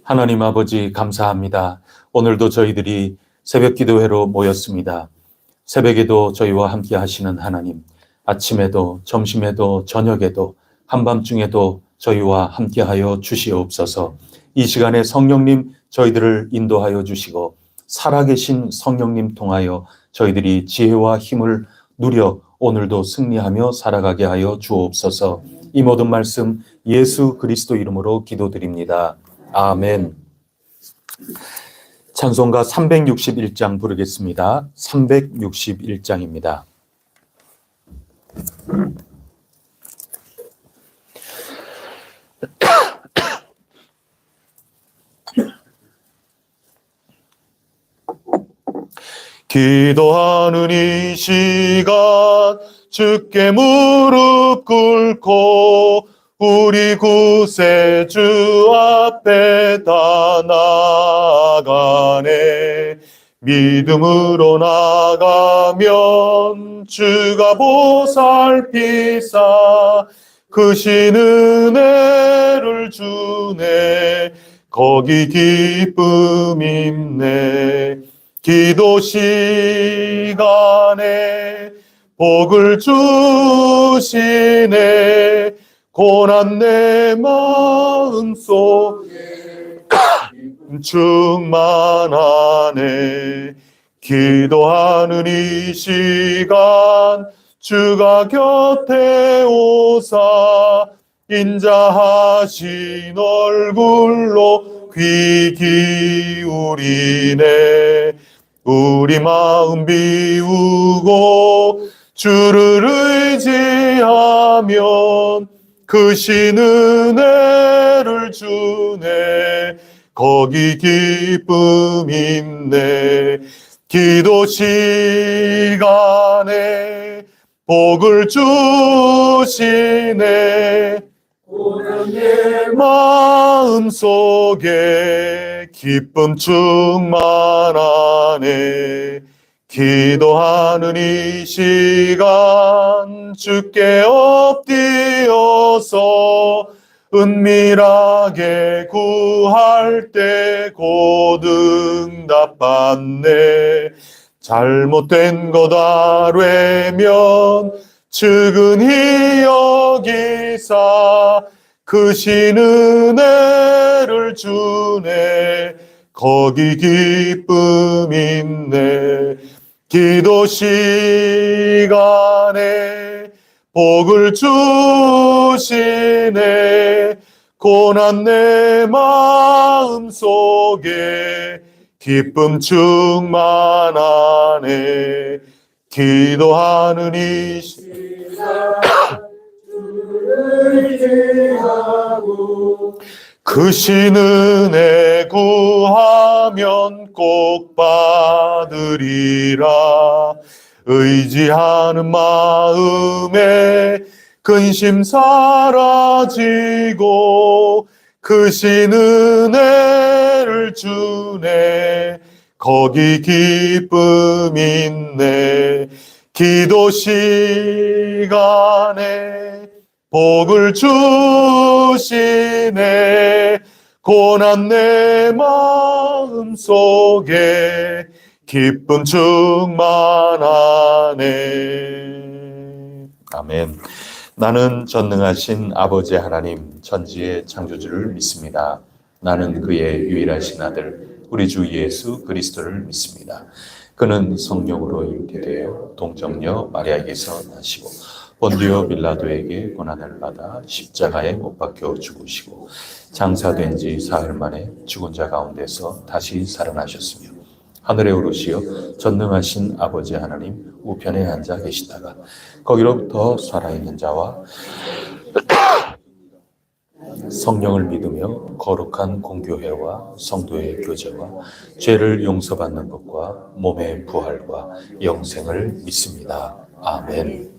하나님 아버지 감사합니다. 오늘도 저희들이 새벽 기도회로 모였습니다. 새벽에도 저희와 함께 하시는 하나님, 아침에도 점심에도 저녁에도 한밤중에도 저희와 함께 하여 주시옵소서. 이 시간에 성령님 저희들을 인도하여 주시고 살아계신 성령님 통하여 저희들이 지혜와 힘을 누려 오늘도 승리하며 살아가게 하여 주옵소서. 이 모든 말씀 예수 그리스도 이름으로 기도드립니다. 아멘. 찬송가 361장 부르겠습니다. 361장입니다. 기도하는 이 시간 주께 무릎 꿇고 우리 구세주 앞에 다 나가네. 믿음으로 나가면 주가 보살피사 크신 은혜를 주네. 거기 기쁨 있네. 기도 시간에 복을 주시네. 고난 내 마음속에 충만하네. 기도하는 이 시간 주가 곁에 오사 인자하신 얼굴로 귀 기울이네. 우리 마음 비우고 주를 의지하면 크신 은혜를 주네. 거기 기쁨 있네. 기도 시간에 복을 주시네. 고난 내 마음속에 기쁨 충만하네. 기도하는 이 시간 주께 엎드려서 은밀하게 구할 때 곧 응답받네. 잘못된 것 아뢰면 측은히 여기사 크신 은혜를 주네. 거기 기쁨 있네. 기도 시간에 복을 주시네. 고난 내 마음속에 기쁨 충만하네. 기도하는 이 시간 주를 의지하고 그 신 은혜 구하면 꼭 받으리라. 의지하는 마음에 근심 사라지고 그 신 은혜를 주네. 거기 기쁨 있네. 기도 시간에 복을 주시네. 고난 내 마음 속에 기쁨 충만하네. 아멘. 나는 전능하신 아버지 하나님 천지의 창조주를 믿습니다. 나는 그의 유일하신 아들 우리 주 예수 그리스도를 믿습니다. 그는 성령으로 잉태되어 동정녀 마리아에게서 나시고 본디오 빌라도에게 고난을 받아 십자가에 못 박혀 죽으시고 장사된 지 사흘 만에 죽은 자 가운데서 다시 살아나셨으며 하늘에 오르시어 전능하신 아버지 하나님 우편에 앉아 계시다가 거기로부터 살아있는 자와 성령을 믿으며 거룩한 공교회와 성도의 교제와 죄를 용서받는 것과 몸의 부활과 영생을 믿습니다. 아멘.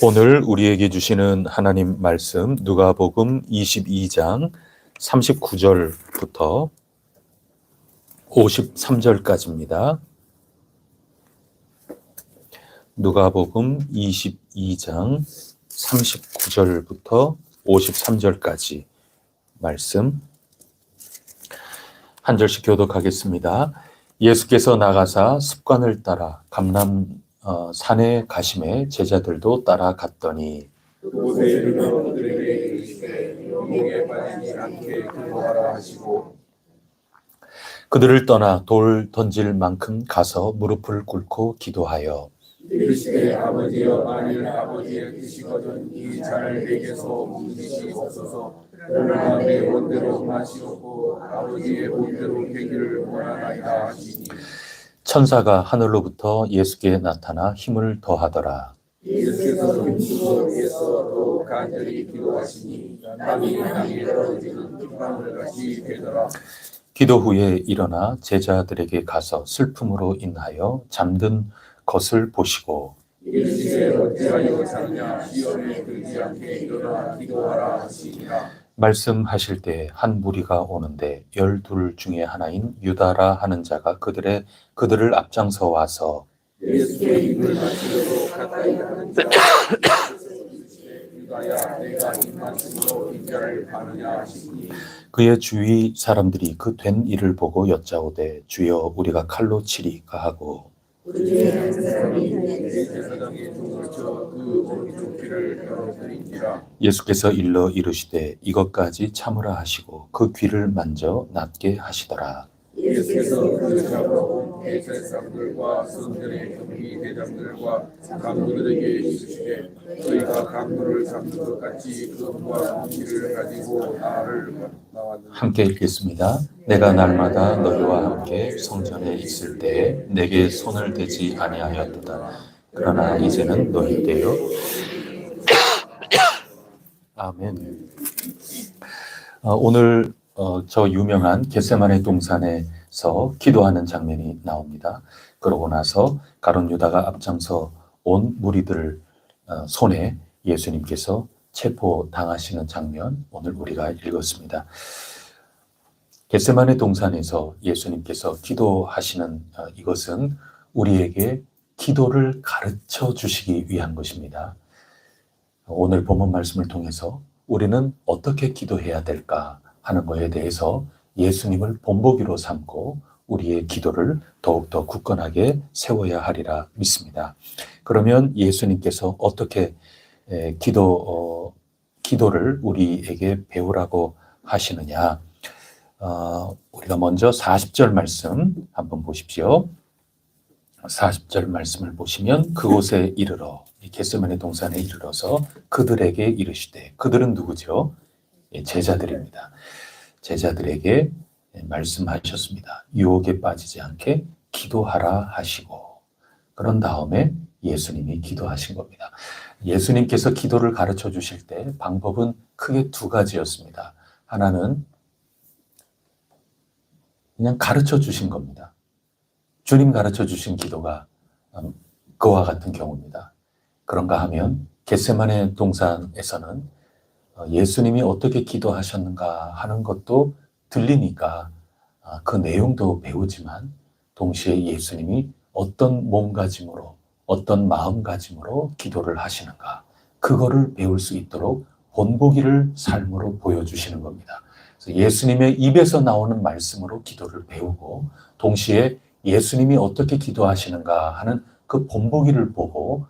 오늘 우리에게 주시는 하나님 말씀 누가복음 22장 39절부터 53절까지입니다. 누가복음 22장 39절부터 53절까지 말씀 한 절씩 교독하겠습니다. 예수께서 나가사 습관을 따라 감람 산에 가심에 제자들도 따라갔더니 그곳에 이르러 그들에게 이르시되 유혹에 빠지지 않게 기도하라 하시고 그들을 떠나 돌 던질 만큼 가서 무릎을 꿇고 기도하여 이르시되 아버지여 만일 아버지의 뜻이거든 이 잔을 내게서 옮기시옵소서. 그러나 내 원대로 마시옵고 아버지의 본대로 되기를 원하나이다 하시니 천사가 하늘로부터 예수께 나타나 힘을 더하더라. 예수께서 힘주어 위에서 또 간절히 기도하시니 땅이 땅에 떨어지는 핏방울 같이 되더라. 기도 후에 일어나 제자들에게 가서 슬픔으로 인하여 잠든 것을 보시고 이르시되 어찌하여 자느냐 시험에 들지 않게 일어나 기도하라 하시니라. 말씀하실 때 한 무리가 오는데 12 중에 하나인 유다라 하는 자가 그들을 앞장서 와서 예수께 입을 맞추려고 가까이 하는 자 유다야 내가 이 말씀으로 빈자를 파느냐 하시니 그의 주위 사람들이 그 된 일을 보고 여짜오되 주여 우리가 칼로 치리까 하고 우리 중에 한 사람이 제사장의 종을 쳐그 오른쪽 귀를 열어드린지라. 예수께서 일러 이르시되 이것까지 참으라 하시고 그 귀를 만져 낫게 하시더라. 예수께서 그 잡아온 대제사장들과 성전의 경비 대장들과 강도들에게 이르시되 저희가 강도를 잡는 것 같이 금과 은기를 가지고 나를 나왔는데 함께 읽겠습니다. 내가 날마다 너희와 함께 성전에 있을 때에 내게 손을 대지 아니하였도다. 그러나 이제는 너희 때요. 아멘. 오늘 저 유명한 겟세마네 동산에서 기도하는 장면이 나옵니다. 그러고 나서 가룟 유다가 앞장서 온 무리들 손에 예수님께서 체포당하시는 장면 오늘 우리가 읽었습니다. 겟세마네 동산에서 예수님께서 기도하시는 이것은 우리에게 기도를 가르쳐 주시기 위한 것입니다. 오늘 본문 말씀을 통해서 우리는 어떻게 기도해야 될까 하는 것에 대해서 예수님을 본보기로 삼고 우리의 기도를 더욱더 굳건하게 세워야 하리라 믿습니다. 그러면 예수님께서 어떻게 기도를 우리에게 배우라고 하시느냐? 우리가 먼저 40절 말씀 한번 보십시오. 40절 말씀을 보시면 그곳에 이르러 겟세마네 동산에 이르러서 그들에게 이르시되 그들은 누구죠? 제자들입니다. 제자들에게 말씀하셨습니다. 유혹에 빠지지 않게 기도하라 하시고 그런 다음에 예수님이 기도하신 겁니다. 예수님께서 기도를 가르쳐 주실 때 방법은 크게 두 가지였습니다. 하나는 그냥 가르쳐 주신 겁니다. 주님 가르쳐 주신 기도가 그와 같은 경우입니다. 그런가 하면 겟세마네 동산에서는 예수님이 어떻게 기도하셨는가 하는 것도 들리니까 그 내용도 배우지만 동시에 예수님이 어떤 몸가짐으로 어떤 마음가짐으로 기도를 하시는가 그거를 배울 수 있도록 본보기를 삶으로 보여주시는 겁니다. 그래서 예수님의 입에서 나오는 말씀으로 기도를 배우고 동시에 예수님이 어떻게 기도하시는가 하는 그 본보기를 보고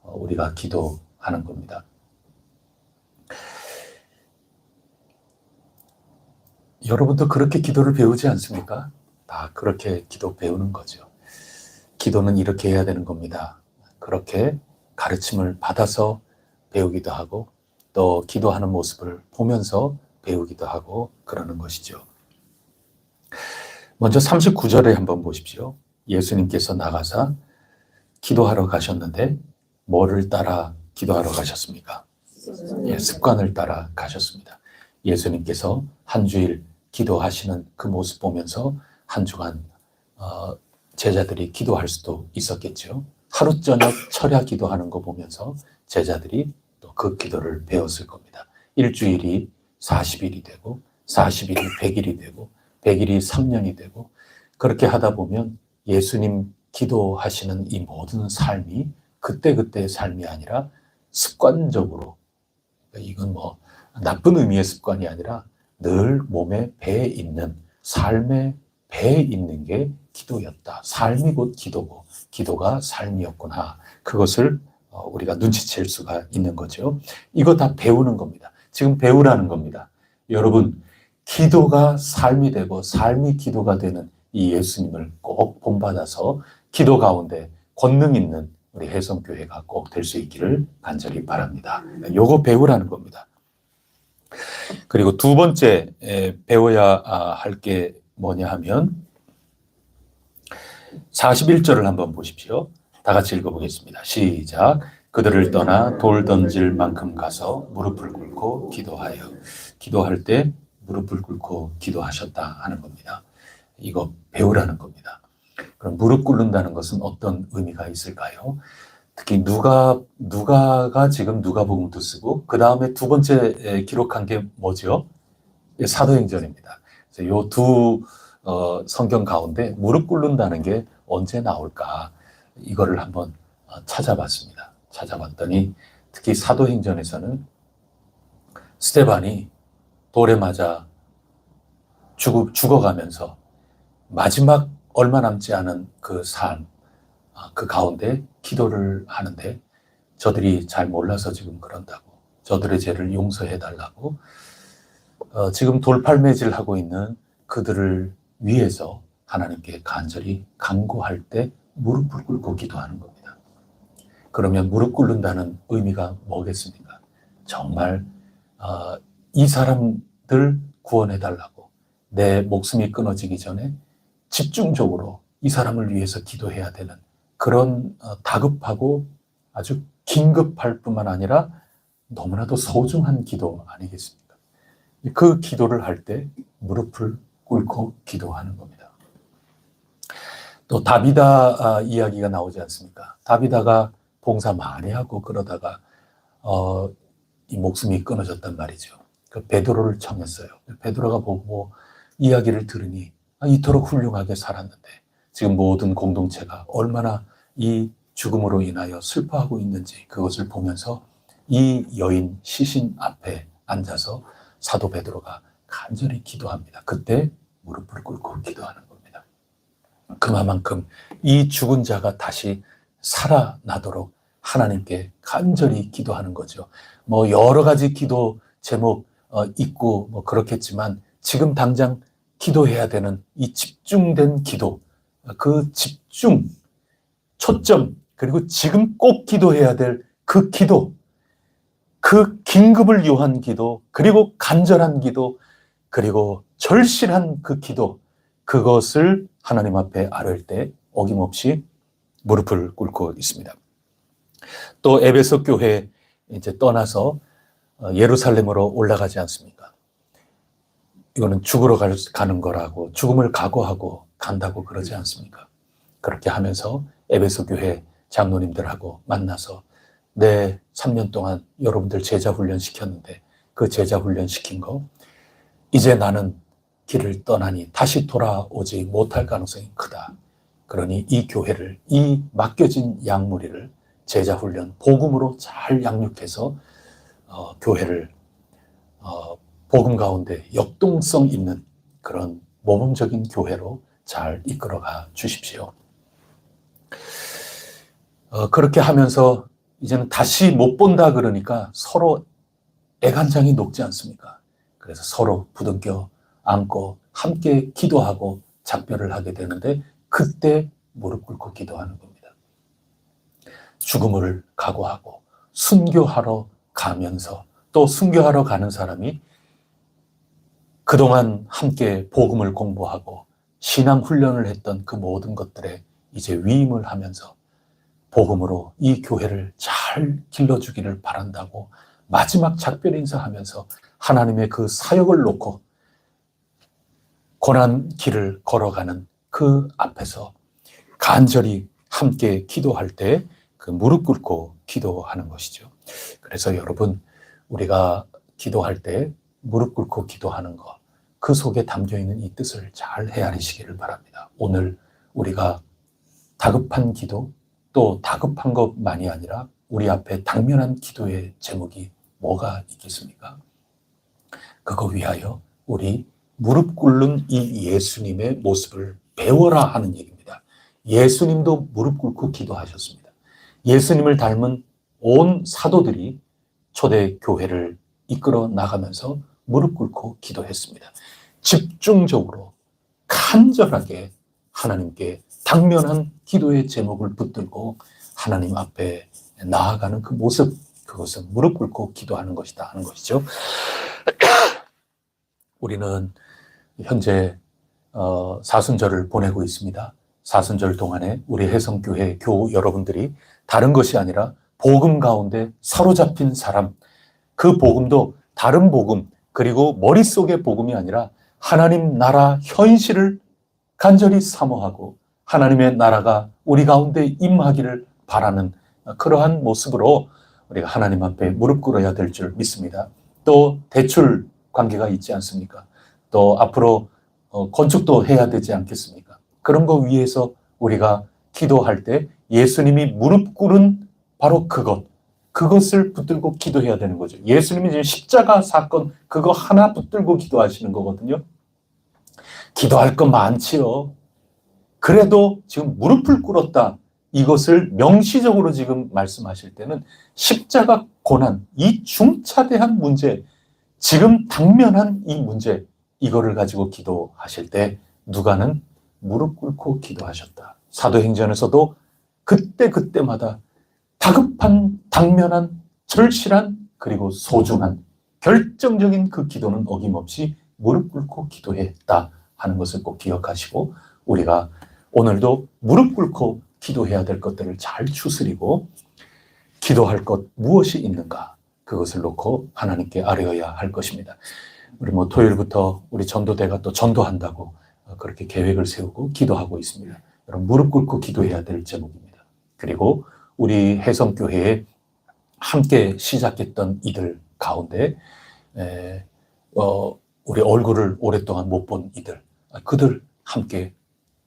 우리가 기도하는 겁니다. 여러분도 그렇게 기도를 배우지 않습니까? 다 그렇게 기도 배우는 거죠. 기도는 이렇게 해야 되는 겁니다. 그렇게 가르침을 받아서 배우기도 하고 또 기도하는 모습을 보면서 배우기도 하고 그러는 것이죠. 먼저 39절에 한번 보십시오. 예수님께서 나가사 기도하러 가셨는데 뭐를 따라 기도하러 가셨습니까? 예, 습관을 따라 가셨습니다. 예수님께서 한 주일 기도하시는 그 모습 보면서 한 주간 제자들이 기도할 수도 있었겠죠. 하루 저녁 철야 기도하는 거 보면서 제자들이 또 그 기도를 배웠을 겁니다. 일주일이 40일이 되고 40일이 100일이 되고 100일이 3년이 되고 그렇게 하다 보면 예수님 기도하시는 이 모든 삶이 그때그때의 삶이 아니라 습관적으로, 이건 뭐 나쁜 의미의 습관이 아니라 늘 몸에 배에 있는, 삶의 배에 있는 게 기도였다. 삶이 곧 기도고 기도가 삶이었구나. 그것을 우리가 눈치챌 수가 있는 거죠. 이거 다 배우는 겁니다. 지금 배우라는 겁니다. 여러분, 기도가 삶이 되고 삶이 기도가 되는 이 예수님을 꼭 본받아서 기도 가운데 권능 있는 우리 혜성교회가 꼭 될 수 있기를 간절히 바랍니다. 요거 배우라는 겁니다. 그리고 두 번째 배워야 할 게 뭐냐 하면 41절을 한번 보십시오. 다 같이 읽어보겠습니다. 시작. 그들을 떠나 돌 던질 만큼 가서 무릎을 꿇고 기도하여. 기도할 때 무릎을 꿇고 기도하셨다 하는 겁니다. 이거 배우라는 겁니다. 그럼 무릎 꿇는다는 것은 어떤 의미가 있을까요? 특히 누가가 지금 누가복음도 쓰고 그 다음에 두 번째 기록한 게 뭐죠? 사도행전입니다. 이 두 성경 가운데 무릎 꿇는다는 게 언제 나올까? 이거를 한번 찾아봤습니다. 찾아봤더니 특히 사도행전에서는 스데반이 돌에 맞아 죽어가면서 마지막 얼마 남지 않은 그 삶, 그 가운데 기도를 하는데 저들이 잘 몰라서 지금 그런다고, 저들의 죄를 용서해달라고 지금 돌팔매질하고 있는 그들을 위해서 하나님께 간절히 간구할 때 무릎을 꿇고 기도하는 겁니다. 그러면 무릎 꿇는다는 의미가 뭐겠습니까? 정말 이 사람들 구원해달라고, 내 목숨이 끊어지기 전에 집중적으로 이 사람을 위해서 기도해야 되는 그런 다급하고 아주 긴급할 뿐만 아니라 너무나도 소중한 기도 아니겠습니까? 그 기도를 할 때 무릎을 꿇고 기도하는 겁니다. 또 다비다 이야기가 나오지 않습니까? 다비다가 봉사 많이 하고 그러다가 이 목숨이 끊어졌단 말이죠. 그 베드로를 청했어요. 베드로가 보고 이야기를 들으니 이토록 훌륭하게 살았는데 지금 모든 공동체가 얼마나 이 죽음으로 인하여 슬퍼하고 있는지 그것을 보면서 이 여인 시신 앞에 앉아서 사도 베드로가 간절히 기도합니다. 그때 무릎을 꿇고 기도하는 겁니다. 그만큼 이 죽은 자가 다시 살아나도록 하나님께 간절히 기도하는 거죠. 뭐 여러 가지 기도 제목 있고 뭐 그렇겠지만 지금 당장 기도해야 되는 이 집중된 기도, 그 집중, 초점, 그리고 지금 꼭 기도해야 될 그 기도, 그 긴급을 요한 기도, 그리고 간절한 기도, 그리고 절실한 그 기도, 그것을 하나님 앞에 아뢰을 때 어김없이 무릎을 꿇고 있습니다. 또 에베소 교회 이제 떠나서 예루살렘으로 올라가지 않습니까? 이거는 죽으러 가는 거라고, 죽음을 각오하고 간다고 그러지 않습니까? 그렇게 하면서 에베소 교회 장로님들하고 만나서 3년 동안 여러분들 제자 훈련 시켰는데 그 제자 훈련 시킨 거 이제 나는 길을 떠나니 다시 돌아오지 못할 가능성이 크다. 그러니 이 교회를, 이 맡겨진 양무리를 제자 훈련, 복음으로 잘 양육해서 교회를 복음 가운데 역동성 있는 그런 모범적인 교회로 잘 이끌어가 주십시오. 그렇게 하면서 이제는 다시 못 본다 그러니까 서로 애간장이 녹지 않습니까? 그래서 서로 부둥켜 안고 함께 기도하고 작별을 하게 되는데 그때 무릎 꿇고 기도하는 겁니다. 죽음을 각오하고 순교하러 가면서 또 순교하러 가는 사람이 그동안 함께 복음을 공부하고 신앙 훈련을 했던 그 모든 것들에 이제 위임을 하면서 복음으로 이 교회를 잘 길러주기를 바란다고 마지막 작별 인사하면서 하나님의 그 사역을 놓고 고난 길을 걸어가는 그 앞에서 간절히 함께 기도할 때 그 무릎 꿇고 기도하는 것이죠. 그래서 여러분, 우리가 기도할 때 무릎 꿇고 기도하는 것, 그 속에 담겨있는 이 뜻을 잘 헤아리시기를 바랍니다. 오늘 우리가 다급한 기도, 또 다급한 것만이 아니라 우리 앞에 당면한 기도의 제목이 뭐가 있겠습니까? 그거 위하여 우리 무릎 꿇는 이 예수님의 모습을 배워라 하는 얘기입니다. 예수님도 무릎 꿇고 기도하셨습니다. 예수님을 닮은 온 사도들이 초대 교회를 이끌어 나가면서 무릎 꿇고 기도했습니다. 집중적으로 간절하게 하나님께 당면한 기도의 제목을 붙들고 하나님 앞에 나아가는 그 모습, 그것은 무릎 꿇고 기도하는 것이다 하는 것이죠. 우리는 현재 사순절을 보내고 있습니다. 사순절 동안에 우리 혜성교회 교우 여러분들이 다른 것이 아니라 복음 가운데 사로잡힌 사람, 그 복음도 다른 복음, 그리고 머릿속의 복음이 아니라 하나님 나라 현실을 간절히 사모하고 하나님의 나라가 우리 가운데 임하기를 바라는 그러한 모습으로 우리가 하나님 앞에 무릎 꿇어야 될 줄 믿습니다. 또 대출 관계가 있지 않습니까? 또 앞으로 건축도 해야 되지 않겠습니까? 그런 거 위해서 우리가 기도할 때 예수님이 무릎 꿇은 바로 그것을 붙들고 기도해야 되는 거죠. 예수님이 지금 십자가 사건 그거 하나 붙들고 기도하시는 거거든요. 기도할 거 많지요. 그래도 지금 무릎을 꿇었다. 이것을 명시적으로 지금 말씀하실 때는 십자가 고난, 이 중차대한 문제, 지금 당면한 이 문제, 이거를 가지고 기도하실 때 누가는 무릎 꿇고 기도하셨다. 사도행전에서도 그때마다 다급한, 당면한, 절실한, 그리고 소중한, 결정적인 그 기도는 어김없이 무릎 꿇고 기도했다 하는 것을 꼭 기억하시고 우리가 오늘도 무릎 꿇고 기도해야 될 것들을 잘 추스리고 기도할 것 무엇이 있는가 그것을 놓고 하나님께 아뢰어야 할 것입니다. 우리 토요일부터 우리 전도대가 또 전도한다고 그렇게 계획을 세우고 기도하고 있습니다. 여러분 무릎 꿇고 기도해야 될 제목입니다. 그리고 우리 혜성교회에 함께 시작했던 이들 가운데 우리 얼굴을 오랫동안 못 본 이들, 그들 함께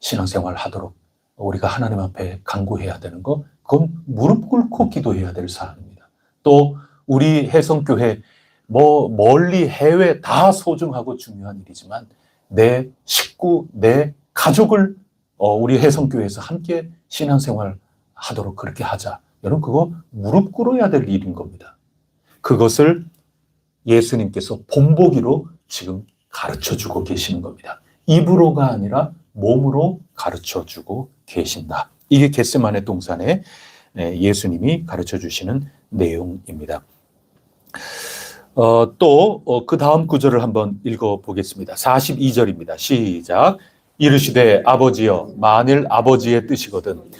신앙생활 하도록 우리가 하나님 앞에 간구해야 되는 거, 그건 무릎 꿇고 기도해야 될 사안입니다. 또 우리 혜성교회 멀리 해외 다 소중하고 중요한 일이지만 내 식구, 내 가족을 우리 혜성교회에서 함께 신앙생활 하도록 그렇게 하자. 여러분 그거 무릎 꿇어야 될 일인 겁니다. 그것을 예수님께서 본보기로 지금 가르쳐주고 계시는 겁니다. 입으로가 아니라 몸으로 가르쳐주고 계신다. 이게 겟세마네 동산에 예수님이 가르쳐주시는 내용입니다. 또 그 다음 구절을 한번 읽어보겠습니다. 42절입니다. 시작. 이르시되 아버지여 만일 아버지의 뜻이거든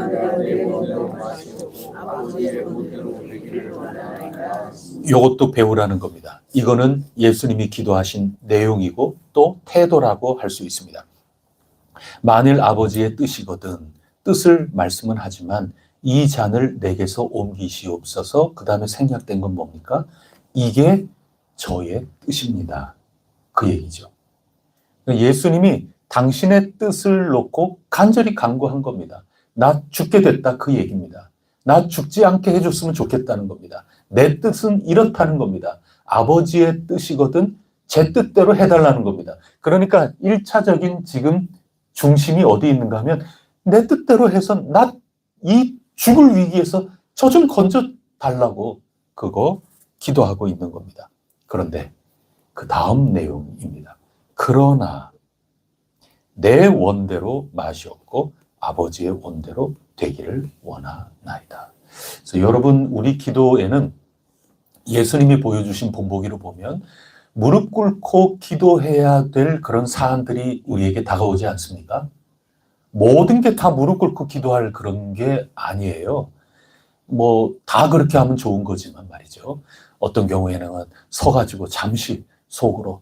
내 원대로 마시고 아버지의 본대로 되기를 원하나이다. 이것도 배우라는 겁니다. 이거는 예수님이 기도하신 내용이고 또 태도라고 할 수 있습니다. 만일 아버지의 뜻이거든 뜻을 말씀은 하지만 이 잔을 내게서 옮기시옵소서. 그 다음에 생략된 건 뭡니까? 이게 저의 뜻입니다. 그 얘기죠. 예수님이 당신의 뜻을 놓고 간절히 간구한 겁니다. 나 죽게 됐다 그 얘기입니다. 나 죽지 않게 해줬으면 좋겠다는 겁니다. 내 뜻은 이렇다는 겁니다. 아버지의 뜻이거든 제 뜻대로 해달라는 겁니다. 그러니까 1차적인 지금 중심이 어디 있는가 하면 내 뜻대로 해서 나 이 죽을 위기에서 저 좀 건져 달라고 그거 기도하고 있는 겁니다. 그런데 그 다음 내용입니다. 그러나 내 원대로 마시옵고 아버지의 원대로 되기를 원하나이다. 그래서 여러분 우리 기도에는 예수님이 보여주신 본보기로 보면 무릎 꿇고 기도해야 될 그런 사안들이 우리에게 다가오지 않습니까? 모든 게 다 무릎 꿇고 기도할 그런 게 아니에요. 뭐 다 그렇게 하면 좋은 거지만 말이죠. 어떤 경우에는 서가지고 잠시 속으로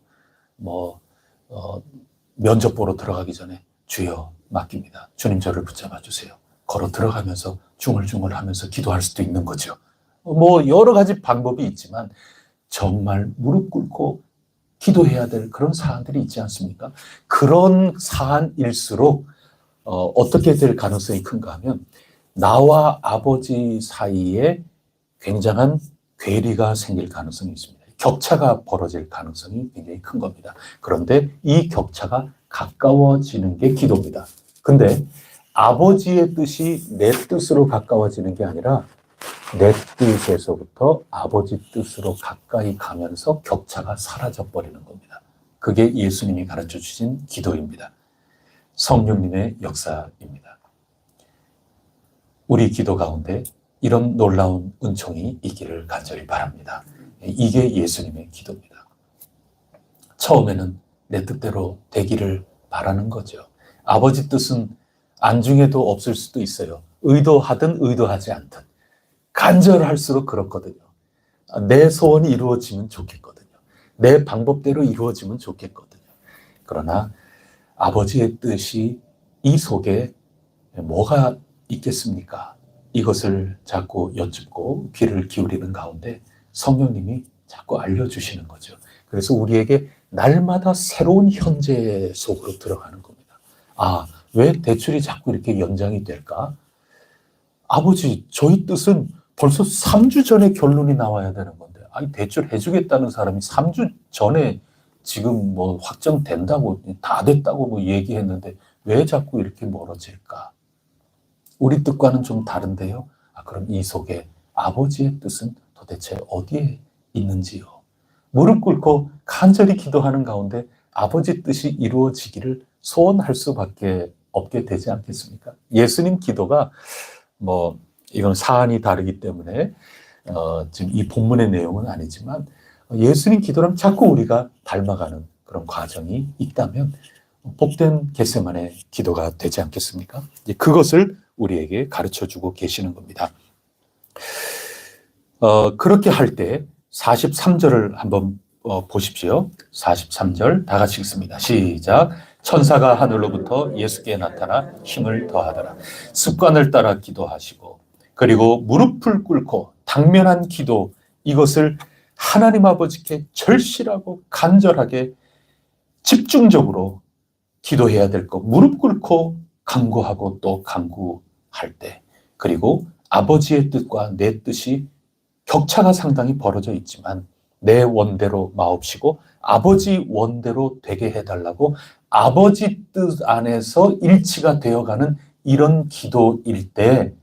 면접 보러 들어가기 전에 주여 맡깁니다. 주님 저를 붙잡아 주세요. 걸어 들어가면서 중얼중얼 하면서 기도할 수도 있는 거죠. 뭐 여러 가지 방법이 있지만 정말 무릎 꿇고 기도해야 될 그런 사안들이 있지 않습니까? 그런 사안일수록 어떻게 될 가능성이 큰가 하면 나와 아버지 사이에 굉장한 괴리가 생길 가능성이 있습니다. 격차가 벌어질 가능성이 굉장히 큰 겁니다. 그런데 이 격차가 가까워지는 게 기도입니다. 근데 아버지의 뜻이 내 뜻으로 가까워지는 게 아니라 내 뜻에서부터 아버지 뜻으로 가까이 가면서 격차가 사라져 버리는 겁니다. 그게 예수님이 가르쳐 주신 기도입니다. 성령님의 역사입니다. 우리 기도 가운데 이런 놀라운 은총이 있기를 간절히 바랍니다. 이게 예수님의 기도입니다. 처음에는 내 뜻대로 되기를 바라는 거죠. 아버지 뜻은 안중에도 없을 수도 있어요. 의도하든 의도하지 않든. 간절할수록 그렇거든요. 내 소원이 이루어지면 좋겠거든요. 내 방법대로 이루어지면 좋겠거든요. 그러나 아버지의 뜻이 이 속에 뭐가 있겠습니까? 이것을 자꾸 여쭙고 귀를 기울이는 가운데 성령님이 자꾸 알려주시는 거죠. 그래서 우리에게 날마다 새로운 현재 속으로 들어가는 겁니다. 아, 왜 대출이 자꾸 이렇게 연장이 될까? 아버지, 저희 뜻은 벌써 3주 전에 결론이 나와야 되는 건데, 아니, 대출 해주겠다는 사람이 3주 전에 지금 뭐 확정된다고, 다 됐다고 뭐 얘기했는데, 왜 자꾸 이렇게 멀어질까? 우리 뜻과는 좀 다른데요? 아, 그럼 이 속에 아버지의 뜻은 도대체 어디에 있는지요? 무릎 꿇고 간절히 기도하는 가운데 아버지 뜻이 이루어지기를 소원할 수밖에 없게 되지 않겠습니까? 예수님 기도가 이건 사안이 다르기 때문에 지금 이 본문의 내용은 아니지만 예수님 기도랑 자꾸 우리가 닮아가는 그런 과정이 있다면 복된 겟세마네 기도가 되지 않겠습니까? 이제 그것을 우리에게 가르쳐주고 계시는 겁니다. 그렇게 할 때 43절을 한번 보십시오. 43절 다 같이 읽습니다. 시작. 천사가 하늘로부터 예수께 나타나 힘을 더하더라. 습관을 따라 기도하시고 그리고 무릎을 꿇고 당면한 기도 이것을 하나님 아버지께 절실하고 간절하게 집중적으로 기도해야 될 것, 무릎 꿇고 간구하고 또 간구할 때 그리고 아버지의 뜻과 내 뜻이 격차가 상당히 벌어져 있지만 내 원대로 마옵시고 아버지 원대로 되게 해달라고 아버지 뜻 안에서 일치가 되어가는 이런 기도일 때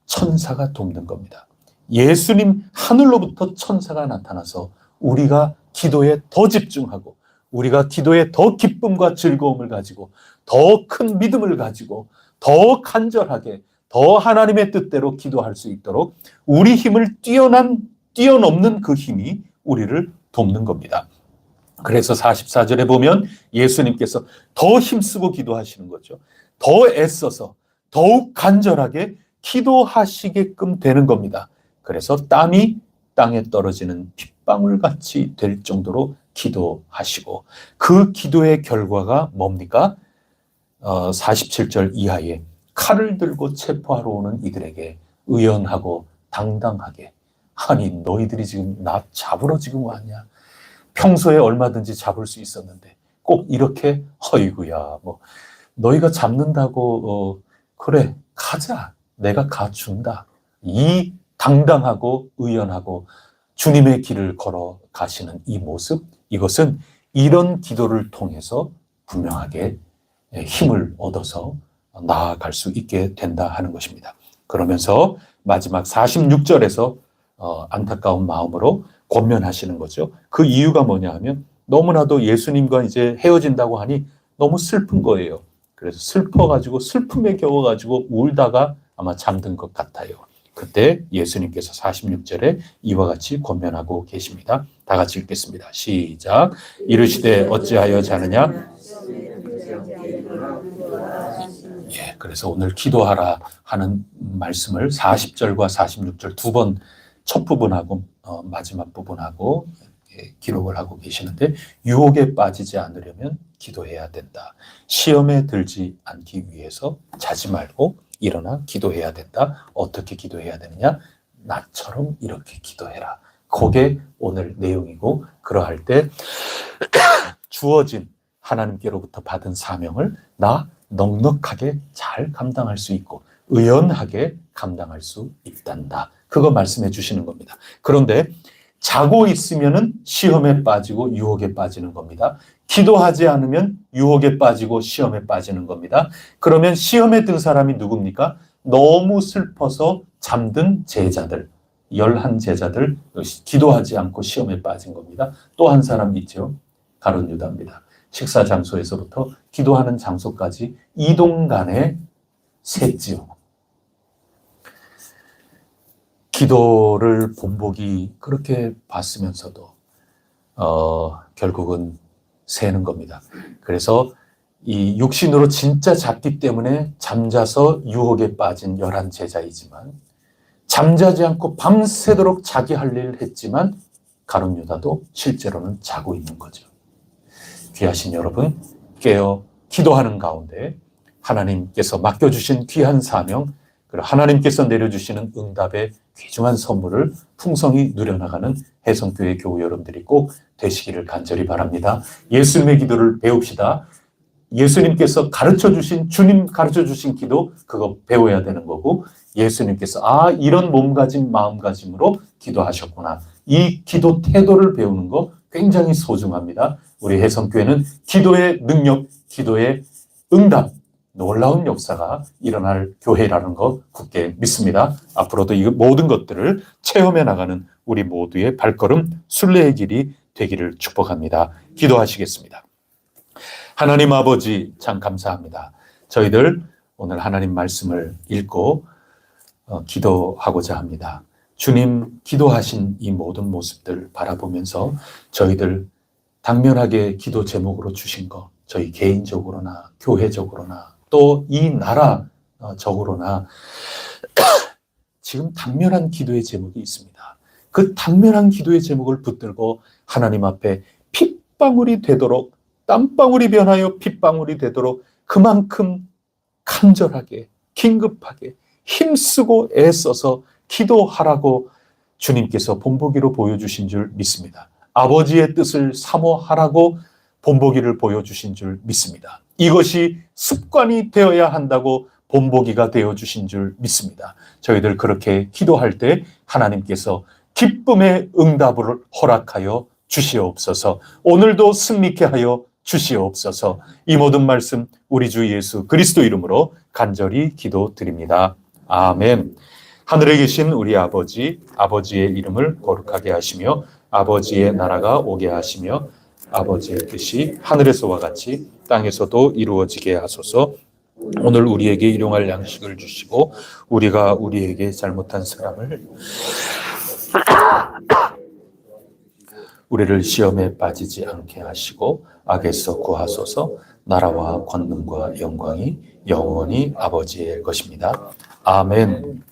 천사가 돕는 겁니다. 예수님 하늘로부터 천사가 나타나서 우리가 기도에 더 집중하고 우리가 기도에 더 기쁨과 즐거움을 가지고 더 큰 믿음을 가지고 더 간절하게 더 하나님의 뜻대로 기도할 수 있도록 우리 힘을 뛰어넘는 그 힘이 우리를 돕는 겁니다. 그래서 44절에 보면 예수님께서 더 힘쓰고 기도하시는 거죠. 더 애써서, 더욱 간절하게 기도하시게끔 되는 겁니다. 그래서 땀이 땅에 떨어지는 핏방울 같이 될 정도로 기도하시고, 그 기도의 결과가 뭡니까? 47절 이하에 칼을 들고 체포하러 오는 이들에게 의연하고 당당하게, 아니 너희들이 지금 나 잡으러 지금 왔냐? 평소에 얼마든지 잡을 수 있었는데 꼭 이렇게, 어이구야 뭐 너희가 잡는다고 그래 가자, 내가 가준다. 이 당당하고 의연하고 주님의 길을 걸어 가시는 이 모습, 이것은 이런 기도를 통해서 분명하게 힘을 얻어서 나아갈 수 있게 된다 하는 것입니다. 그러면서 마지막 46절에서 안타까운 마음으로 권면하시는 거죠. 그 이유가 뭐냐 하면 너무나도 예수님과 이제 헤어진다고 하니 너무 슬픈 거예요. 그래서 슬퍼가지고 슬픔에 겨워가지고 울다가 아마 잠든 것 같아요. 그때 예수님께서 46절에 이와 같이 권면하고 계십니다. 다 같이 읽겠습니다. 시작. 이르시되 어찌하여 자느냐? 예, 그래서 오늘 기도하라 하는 말씀을 40절과 46절 두 번, 첫 부분하고 마지막 부분하고 기록을 하고 계시는데, 유혹에 빠지지 않으려면 기도해야 된다. 시험에 들지 않기 위해서 자지 말고 일어나 기도해야 된다. 어떻게 기도해야 되느냐? 나처럼 이렇게 기도해라. 그게 오늘 내용이고, 그러할 때 주어진 하나님께로부터 받은 사명을 나 넉넉하게 잘 감당할 수 있고 의연하게 감당할 수 있단다. 그거 말씀해 주시는 겁니다. 그런데 자고 있으면은 시험에 빠지고 유혹에 빠지는 겁니다. 기도하지 않으면 유혹에 빠지고 시험에 빠지는 겁니다. 그러면 시험에 든 사람이 누굽니까? 너무 슬퍼서 잠든 제자들, 11제자들, 기도하지 않고 시험에 빠진 겁니다. 또 한 사람 있죠. 가룟 유다입니다. 식사 장소에서부터 기도하는 장소까지 이동간에 샜지요. 기도를 본보기 그렇게 봤으면서도 결국은 새는 겁니다. 그래서 이 육신으로 진짜 잤기 때문에 잠자서 유혹에 빠진 11제자이지만, 잠자지 않고 밤새도록 자기 할 일을 했지만 가룟 유다도 실제로는 자고 있는 거죠. 귀하신 여러분, 깨어 기도하는 가운데 하나님께서 맡겨주신 귀한 사명, 그리고 하나님께서 내려주시는 응답의 귀중한 선물을 풍성히 누려나가는 혜성교회 교우 여러분들이 꼭 되시기를 간절히 바랍니다. 예수님의 기도를 배웁시다. 예수님께서 가르쳐주신, 주님 가르쳐주신 기도, 그거 배워야 되는 거고, 예수님께서 이런 몸가짐 마음가짐으로 기도하셨구나, 이 기도 태도를 배우는 거 굉장히 소중합니다. 우리 혜성교회는 기도의 능력, 기도의 응답, 놀라운 역사가 일어날 교회라는 거 굳게 믿습니다. 앞으로도 이 모든 것들을 체험해 나가는 우리 모두의 발걸음, 순례의 길이 되기를 축복합니다. 기도하시겠습니다. 하나님 아버지, 참 감사합니다. 저희들 오늘 하나님 말씀을 읽고 기도하고자 합니다. 주님 기도하신 이 모든 모습들 바라보면서 저희들 당면하게 기도 제목으로 주신 거, 저희 개인적으로나 교회적으로나 또 이 나라적으로나 지금 당면한 기도의 제목이 있습니다. 그 당면한 기도의 제목을 붙들고 하나님 앞에 핏방울이 되도록, 땀방울이 변하여 핏방울이 되도록 그만큼 간절하게, 긴급하게 힘쓰고 애써서 기도하라고 주님께서 본보기로 보여주신 줄 믿습니다. 아버지의 뜻을 사모하라고 본보기를 보여주신 줄 믿습니다. 이것이 습관이 되어야 한다고 본보기가 되어주신 줄 믿습니다. 저희들 그렇게 기도할 때 하나님께서 기쁨의 응답을 허락하여 주시옵소서. 오늘도 승리케 하여 주시옵소서. 이 모든 말씀 우리 주 예수 그리스도 이름으로 간절히 기도드립니다. 아멘. 하늘에 계신 우리 아버지, 아버지의 이름을 거룩하게 하시며 아버지의 나라가 오게 하시며 아버지의 뜻이 하늘에서와 같이 땅에서도 이루어지게 하소서. 오늘 우리에게 일용할 양식을 주시고 우리가 우리에게 잘못한 사람을 우리를 시험에 빠지지 않게 하시고 악에서 구하소서. 나라와 권능과 영광이 영원히 아버지의 것입니다. 아멘.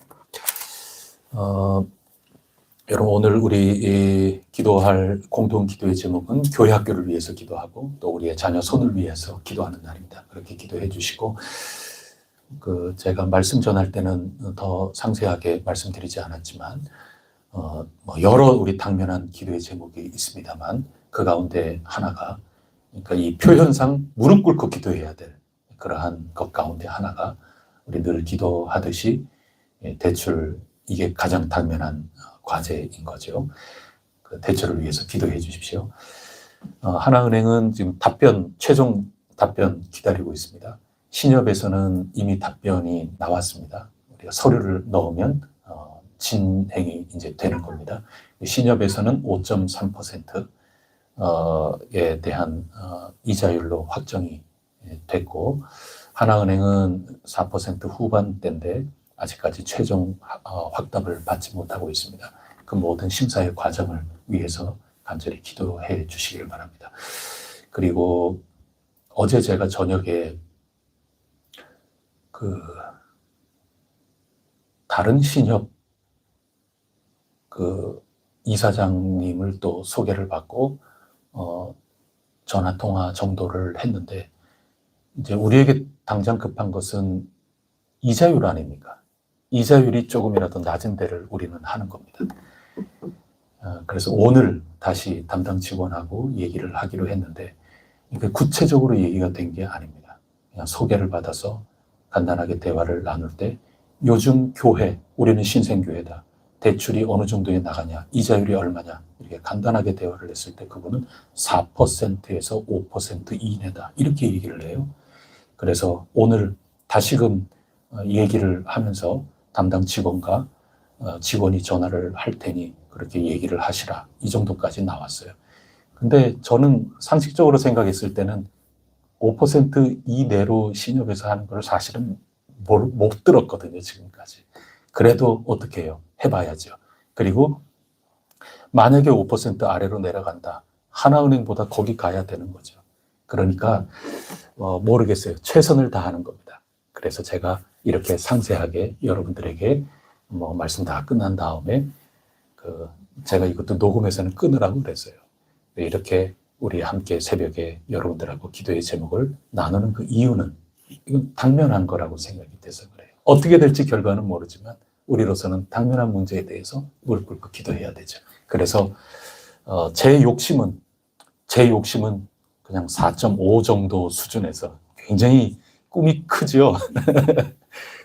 여러분 오늘 우리 기도할 공동 기도의 제목은 교회 학교를 위해서 기도하고 또 우리의 자녀 손을 위해서 기도하는 날입니다. 그렇게 기도해 주시고 제가 말씀 전할 때는 더 상세하게 말씀드리지 않았지만 여러 우리 당면한 기도의 제목이 있습니다만 그 가운데 하나가 그러니까 이 표현상 무릎 꿇고 기도해야 될 그러한 것 가운데 하나가 우리 늘 기도하듯이 대출 이게 가장 당면한 과제인 거죠. 그 대출을 위해서 기도해 주십시오. 하나은행은 지금 최종 답변 기다리고 있습니다. 신협에서는 이미 답변이 나왔습니다. 우리가 서류를 넣으면 진행이 이제 되는 겁니다. 신협에서는 5.3%에 대한 이자율로 확정이 됐고 하나은행은 4% 후반대인데 아직까지 최종 확답을 받지 못하고 있습니다. 그 모든 심사의 과정을 위해서 간절히 기도해 주시길 바랍니다. 그리고 어제 제가 저녁에 다른 신협 이사장님을 또 소개를 받고 전화 통화 정도를 했는데 이제 우리에게 당장 급한 것은 이자율 아닙니까? 이자율이 조금이라도 낮은 데를 우리는 하는 겁니다. 그래서 오늘 다시 담당 직원하고 얘기를 하기로 했는데 구체적으로 얘기가 된 게 아닙니다. 그냥 소개를 받아서 간단하게 대화를 나눌 때 요즘 교회, 우리는 신생교회다. 대출이 어느 정도에 나가냐, 이자율이 얼마냐 이렇게 간단하게 대화를 했을 때 그분은 4%에서 5% 이내다 이렇게 얘기를 해요. 그래서 오늘 다시금 얘기를 하면서 담당 직원과 직원이 전화를 할 테니 그렇게 얘기를 하시라 이 정도까지 나왔어요. 근데 저는 상식적으로 생각했을 때는 5% 이내로 신협에서 하는 걸 사실은 못 들었거든요, 지금까지. 그래도 어떻게 해요? 해봐야죠. 그리고 만약에 5% 아래로 내려간다. 하나은행보다 거기 가야 되는 거죠. 그러니까 모르겠어요. 최선을 다하는 겁니다. 그래서 제가 이렇게 상세하게 여러분들에게 말씀 다 끝난 다음에 제가 이것도 녹음해서는 끊으라고 그랬어요. 이렇게 우리 함께 새벽에 여러분들하고 기도의 제목을 나누는 그 이유는 이건 당면한 거라고 생각이 돼서 그래요. 어떻게 될지 결과는 모르지만 우리로서는 당면한 문제에 대해서 무릎 꿇고 기도해야 되죠. 그래서 제 욕심은 그냥 4.5 정도 수준에서 굉장히 꿈이 크죠.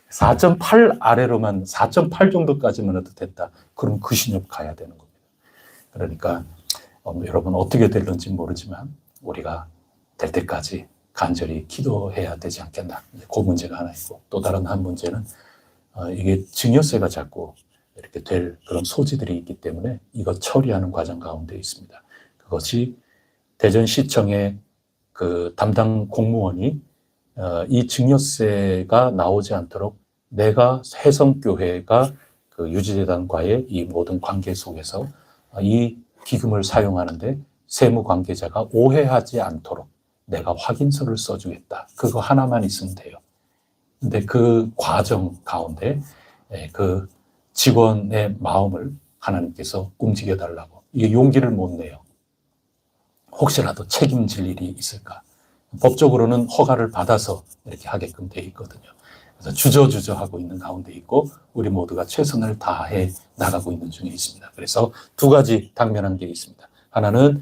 4.8 아래로만 4.8 정도까지만 해도 됐다. 그럼 그 신협 가야 되는 겁니다. 그러니까 여러분 어떻게 될런지 모르지만 우리가 될 때까지 간절히 기도해야 되지 않겠나. 그 문제가 하나 있고 또 다른 한 문제는 이게 증여세가 자꾸 이렇게 될 그런 소지들이 있기 때문에 이거 처리하는 과정 가운데 있습니다. 그것이 대전시청의 그 담당 공무원이 이 증여세가 나오지 않도록 내가 해성교회가 그 유지재단과의 이 모든 관계 속에서 이 기금을 사용하는데 세무 관계자가 오해하지 않도록 내가 확인서를 써주겠다. 그거 하나만 있으면 돼요. 근데 그 과정 가운데 그 직원의 마음을 하나님께서 움직여 달라고 이게 용기를 못 내요. 혹시라도 책임질 일이 있을까? 법적으로는 허가를 받아서 이렇게 하게끔 돼 있거든요. 그래서 주저주저 하고 있는 가운데 있고 우리 모두가 최선을 다해 나가고 있는 중에 있습니다. 그래서 두 가지 당면한 게 있습니다. 하나는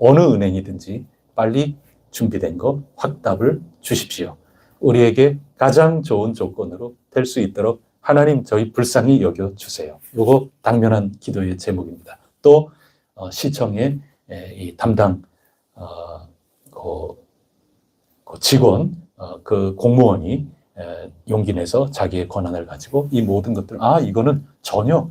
어느 은행이든지 빨리 준비된 거 확답을 주십시오. 우리에게 가장 좋은 조건으로 될 수 있도록 하나님 저희 불쌍히 여겨주세요. 이거 당면한 기도의 제목입니다. 또 시청의 이 담당 그 직원, 그 공무원이 용기 내서 자기의 권한을 가지고 이 모든 것들, 이거는 전혀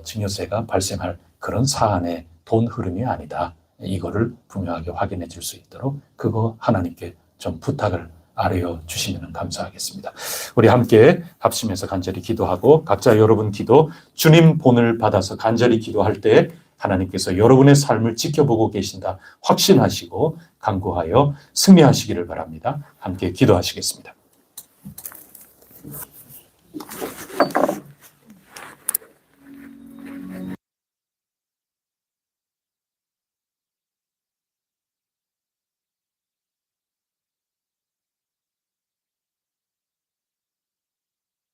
증여세가 발생할 그런 사안의 돈 흐름이 아니다. 이거를 분명하게 확인해 줄 수 있도록 그거 하나님께 좀 부탁을 아뢰어 주시면 감사하겠습니다. 우리 함께 합심해서 간절히 기도하고 각자 여러분 기도 주님 본을 받아서 간절히 기도할 때 하나님께서 여러분의 삶을 지켜보고 계신다 확신하시고 간구하여 승리하시기를 바랍니다. 함께 기도하시겠습니다.